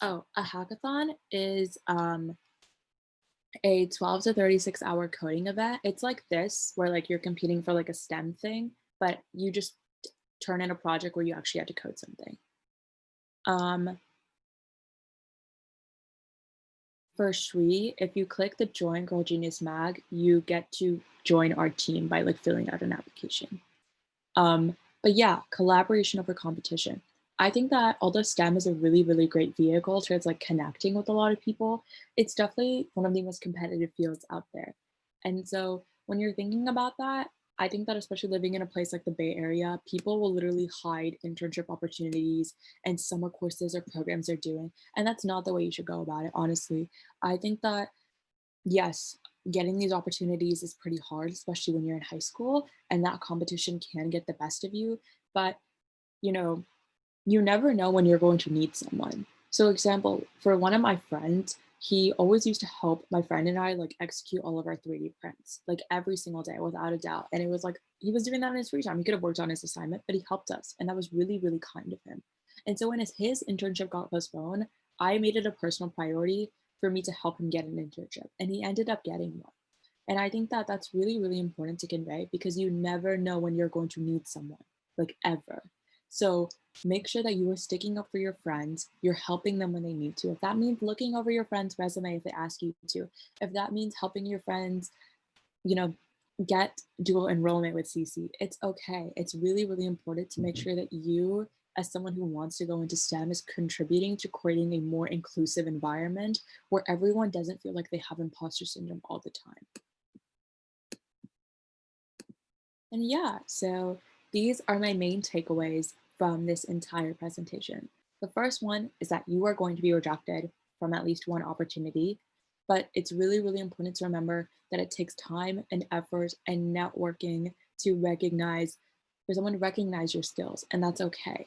S1: Oh, a hackathon is a 12 to 36-hour coding event. It's like this, where like you're competing for like a STEM thing, but you just turn in a project where you actually had to code something. For Shri, if you click the Join Girl Genius Mag, you get to join our team by like filling out an application. But yeah, collaboration over competition. I think that although STEM is a really, really great vehicle towards like connecting with a lot of people, it's definitely one of the most competitive fields out there. And so when you're thinking about that, I think that especially living in a place like the Bay Area, people will literally hide internship opportunities and summer courses or programs they're doing. And that's not the way you should go about it, honestly. I think that yes, getting these opportunities is pretty hard, especially when you're in high school, and that competition can get the best of you. But, you know, you never know when you're going to need someone. So, example, for one of my friends, he always used to help my friend and I like execute all of our 3D prints, like every single day without a doubt. And it was like he was doing that in his free time. He could have worked on his assignment, but he helped us. And that was really, really kind of him. And so when his internship got postponed, I made it a personal priority for me to help him get an internship. And he ended up getting one. And I think that that's really, really important to convey because you never know when you're going to need someone, like ever. So make sure that you are sticking up for your friends. You're helping them when they need to. If that means looking over your friend's resume if they ask you to, if that means helping your friends, you know, get dual enrollment with CC, it's okay. It's really, really important to make sure that you, as someone who wants to go into STEM, is contributing to creating a more inclusive environment where everyone doesn't feel like they have imposter syndrome all the time. And yeah, so these are my main takeaways from this entire presentation. The first one is that you are going to be rejected from at least one opportunity, but it's really, really important to remember that it takes time and effort and networking to recognize, for someone to recognize your skills, and that's okay.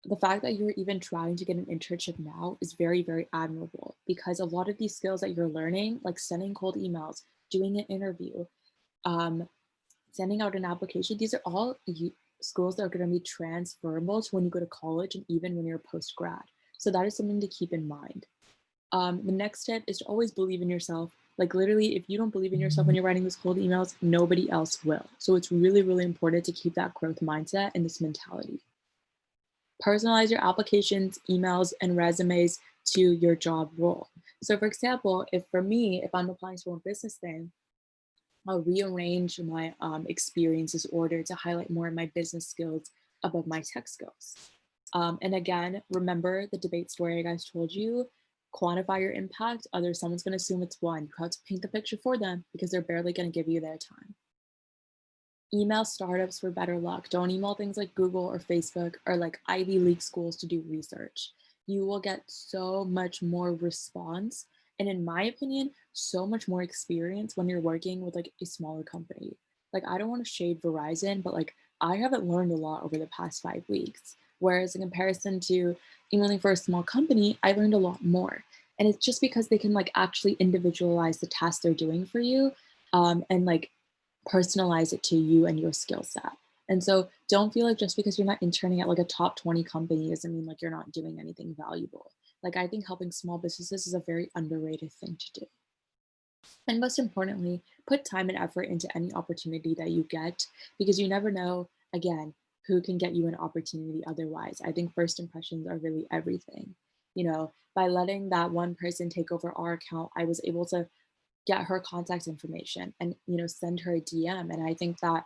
S1: The fact that you're even trying to get an internship now is very, very admirable because a lot of these skills that you're learning, like sending cold emails, doing an interview, um, sending out an application, these are all skills that are going to be transferable to when you go to college and even when you're post grad. So that is something to keep in mind. The next step is to always believe in yourself. Like literally, if you don't believe in yourself when you're writing those cold emails, nobody else will. So it's really, really important to keep that growth mindset and this mentality. Personalize your applications, emails, and resumes to your job role. So for example, if for me, if I'm applying to a business thing, I'll rearrange my experiences order to highlight more of my business skills above my tech skills. And again, remember the debate story I guys told you, quantify your impact, otherwise someone's gonna assume it's one. You have to paint the picture for them because they're barely gonna give you their time. Email startups for better luck. Don't email things like Google or Facebook or like Ivy League schools to do research. You will get so much more response. And in my opinion, so much more experience when you're working with like a smaller company. Like, I don't want to shade Verizon, but like, I haven't learned a lot over the past 5 weeks. Whereas in comparison to emailing for a small company, I learned a lot more. And it's just because they can like actually individualize the task they're doing for you, and like personalize it to you and your skill set. And so don't feel like just because you're not interning at like a top 20 company doesn't mean like you're not doing anything valuable. Like, I think helping small businesses is a very underrated thing to do. And most importantly, put time and effort into any opportunity that you get because you never know, again, who can get you an opportunity otherwise. I think first impressions are really everything. You know, by letting that one person take over our account, I was able to get her contact information and send her a DM. And I think that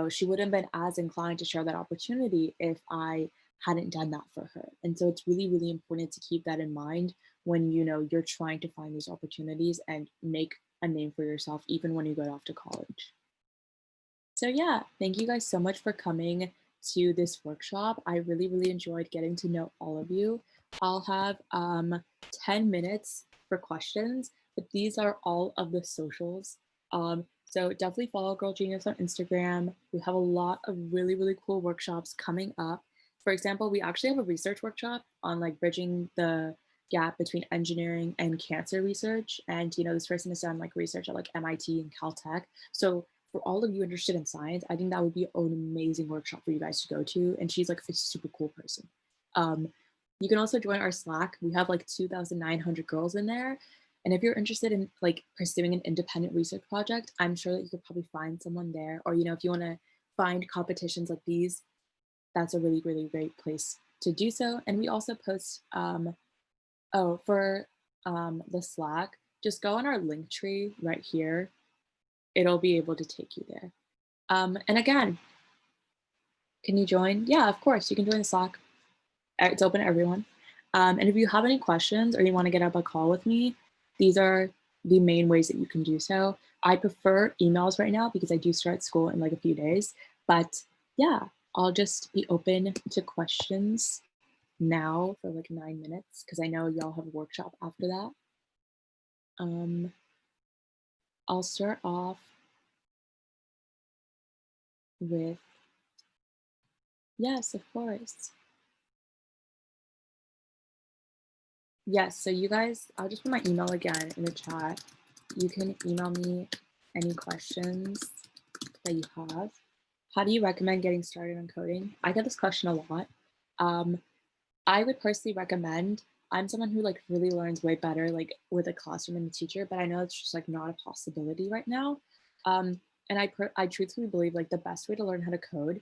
S1: she wouldn't have been as inclined to share that opportunity if I hadn't done that for her. And so it's really, really important to keep that in mind when you're trying to find these opportunities and make a name for yourself even when you go off to college. So yeah, thank you guys so much for coming to this workshop. I really, really enjoyed getting to know all of you. I'll have 10 minutes for questions, but these are all of the socials. So definitely follow Girl Genius on Instagram. We have a lot of really, really cool workshops coming up. For example, we actually have a research workshop on like bridging the gap between engineering and cancer research. And this person has done like research at like MIT and Caltech. So for all of you interested in science, I think that would be an amazing workshop for you guys to go to. And she's like a super cool person. You can also join our Slack. We have like 2,900 girls in there. And if you're interested in like pursuing an independent research project, I'm sure that you could probably find someone there. Or, if you want to find competitions like these, that's a really, really great place to do so. And we also post, for the Slack, just go on our link tree right here. It'll be able to take you there. And again, can you join? Yeah, of course, you can join the Slack. It's open to everyone. And if you have any questions or you want to get up a call with me, these are the main ways that you can do so. I prefer emails right now because I do start school in like a few days. But yeah, I'll just be open to questions now for like 9 minutes because I know y'all have a workshop after that. I'll start off with, yes, of course. Yes, so you guys, I'll just put my email again in the chat. You can email me any questions that you have. How do you recommend getting started on coding? I get this question a lot. I would personally recommend, I'm someone who like really learns way better like with a classroom and a teacher, but I know it's just like not a possibility right now. And I truthfully believe like the best way to learn how to code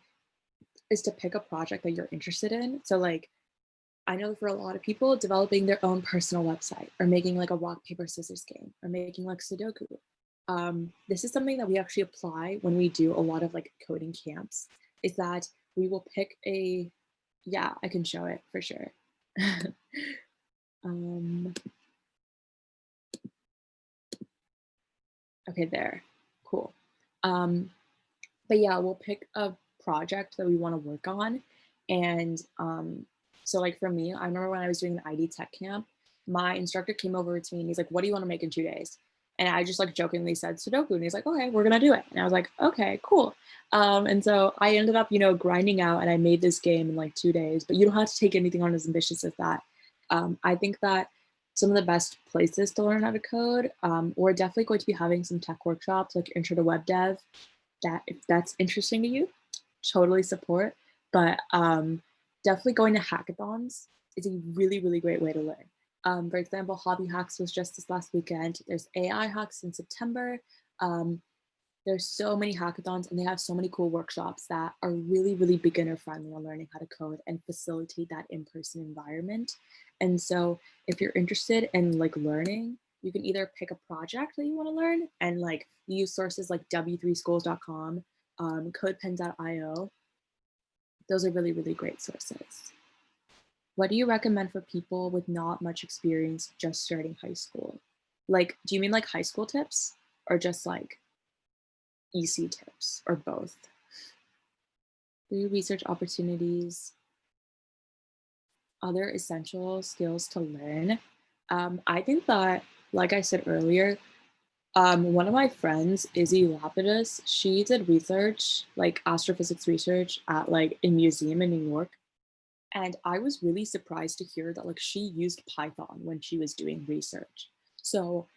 S1: is to pick a project that you're interested in. So like I know for a lot of people, developing their own personal website or making like a rock, paper, scissors game or making like Sudoku. This is something that we actually apply when we do a lot of like coding camps, is that we will pick a, yeah, I can show it for sure. um, okay, there, cool. But yeah, we'll pick a project that we want to work on. And so like for me, I remember when I was doing the ID tech camp, my instructor came over to me and he's like, what do you want to make in 2 days? And I just like jokingly said Sudoku. And he's like, okay, we're going to do it. And I was like, okay, cool. And so I ended up, grinding out and I made this game in like 2 days, but you don't have to take anything on as ambitious as that. I think that some of the best places to learn how to code, we're definitely going to be having some tech workshops like intro to web dev, that if that's interesting to you, totally support. But definitely going to hackathons is a really, really great way to learn. For example, Hobby Hacks was just this last weekend. There's AI Hacks in September. Um, there's so many hackathons and they have so many cool workshops that are really, really beginner friendly on learning how to code and facilitate that in-person environment. And so if you're interested in like learning, you can either pick a project that you want to learn and like use sources like w3schools.com, codepens.io. Those are really, really great sources. What do you recommend for people with not much experience just starting high school? Like, do you mean like high school tips or just like EC tips or both? Do research opportunities, other essential skills to learn. I think that, like I said earlier, one of my friends, Izzy Lapidus, she did research, like astrophysics research at like a museum in New York. And I was really surprised to hear that like she used Python when she was doing research. So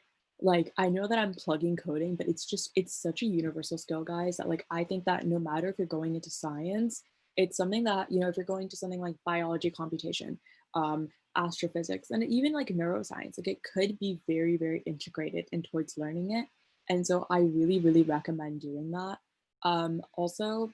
S1: like I know that I'm plugging coding, but it's such a universal skill, guys, that like I think that no matter if you're going into science, it's something that, if you're going to something like biology, computation, astrophysics, and even like neuroscience, like it could be very, very integrated in towards learning it. And so I really, really recommend doing that. Also,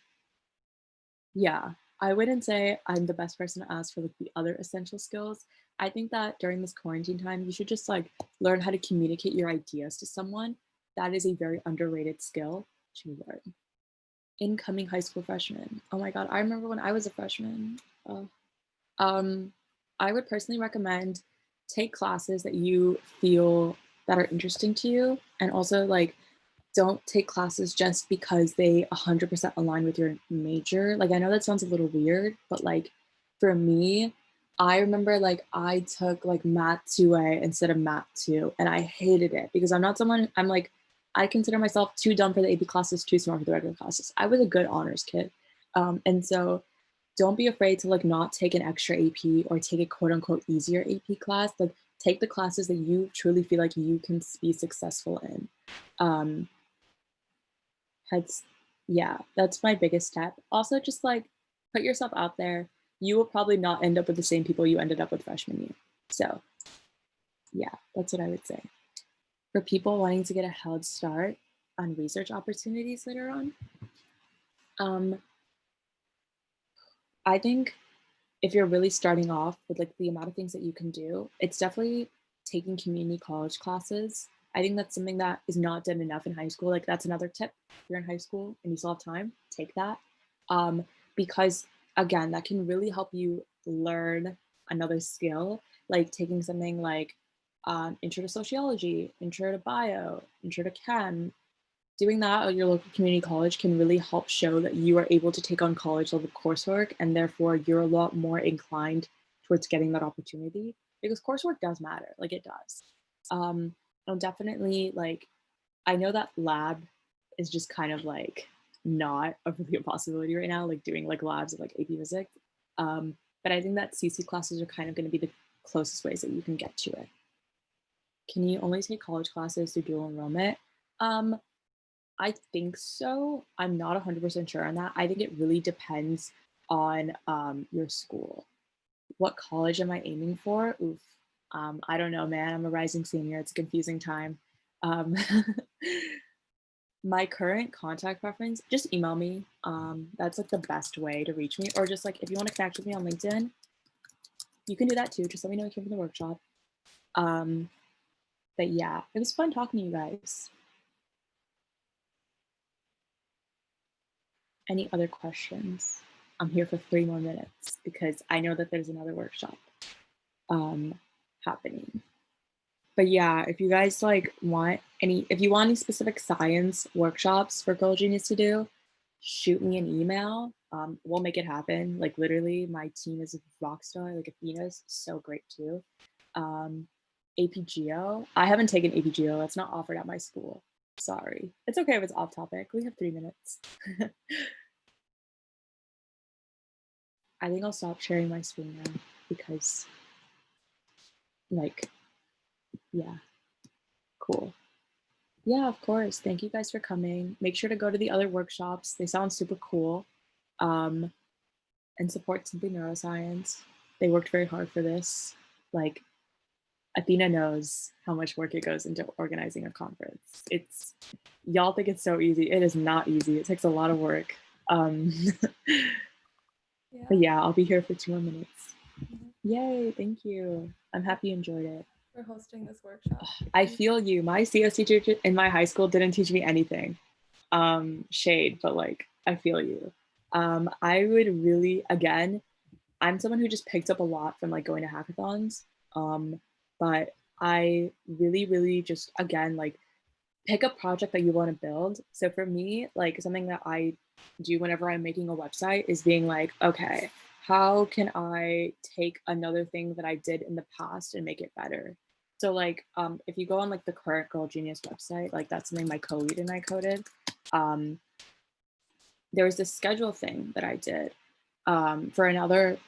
S1: yeah, I wouldn't say I'm the best person to ask for like the other essential skills. I think that during this quarantine time, you should just like learn how to communicate your ideas to someone. That is a very underrated skill to learn. Incoming high school freshman. Oh my God, I remember when I was a freshman. Oh. Um, I would personally recommend take classes that you feel that are interesting to you, and also like don't take classes just because they 100% align with your major. Like, I know that sounds a little weird, but like for me, I remember like I took like Math 2A instead of Math 2, and I hated it because I'm not someone, I'm like, I consider myself too dumb for the AP classes, too smart for the regular classes. I was a good honors kid. And so don't be afraid to like not take an extra AP or take a quote unquote easier AP class. Like take the classes that you truly feel like you can be successful in. Um, Heads, yeah, that's my biggest step. Also, just like put yourself out there. You will probably not end up with the same people you ended up with freshman year. So, yeah, that's what I would say. For people wanting to get a head start on research opportunities later on, um, I think if you're really starting off with like the amount of things that you can do, it's definitely taking community college classes. I think that's something that is not done enough in high school. Like that's another tip. If you're in high school and you still have time, take that. Um, because again, that can really help you learn another skill, like taking something like intro to sociology, intro to bio, intro to chem. Doing that at your local community college can really help show that you are able to take on college level coursework, and therefore you're a lot more inclined towards getting that opportunity, because coursework does matter, like it does. And definitely, like, I know that lab is just kind of like not a really a possibility right now, like doing like labs of like AP Physics. But I think that CC classes are kind of going to be the closest ways that you can get to it. Can you only take college classes through dual enrollment? Um, I think so. I'm not 100% sure on that. I think it really depends on your school. What college am I aiming for? Oof. I don't know, man. I'm a rising senior. It's a confusing time. Um, My current contact preference, just email me. That's like the best way to reach me. Or just like if you want to connect with me on LinkedIn, you can do that too. Just let me know if you're from the workshop. Um, but yeah, it was fun talking to you guys. Any other questions? I'm here for 3 more minutes because I know that there's another workshop happening. But yeah, if you guys like want any, if you want any specific science workshops for Girl Genius to do, shoot me an email. We'll make it happen. Like literally, my team is a rock star. Like Athena's so great too. APGO. I haven't taken APGO. That's not offered at my school. Sorry. It's okay if it's off topic. We have 3 minutes. I think I'll stop sharing my screen now because, like, yeah, cool. Yeah, of course. Thank you guys for coming. Make sure to go to the other workshops. They sound super cool. And support Simply Neuroscience. They worked very hard for this. Like, Athena knows how much work it goes into organizing a conference. It's, y'all think it's so easy. It is not easy. It takes a lot of work. But yeah, I'll be here for 2 more minutes. Yay, thank you. I'm happy you enjoyed it.
S3: For hosting this workshop.
S1: I feel you. My CS teacher in my high school didn't teach me anything. Shade, but like, I feel you. I would really, again, I'm someone who just picked up a lot from like going to hackathons. But I really just, again, like pick a project that you want to build. So for me, like something that I do whenever I'm making a website is being like, okay, how can I take another thing that I did in the past and make it better? So like, if you go on like the current Girl Genius website, like that's something my co-lead and I coded. There was this schedule thing that I did for another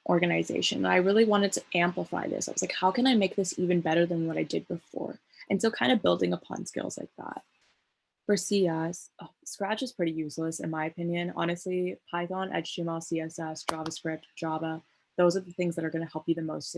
S1: organization. I really wanted to amplify this. I was like, how can I make this even better than what I did before? And so kind of building upon skills like that. For CS, Scratch is pretty useless in my opinion. Honestly, Python, HTML, CSS, JavaScript, Java, those are the things that are going to help you the most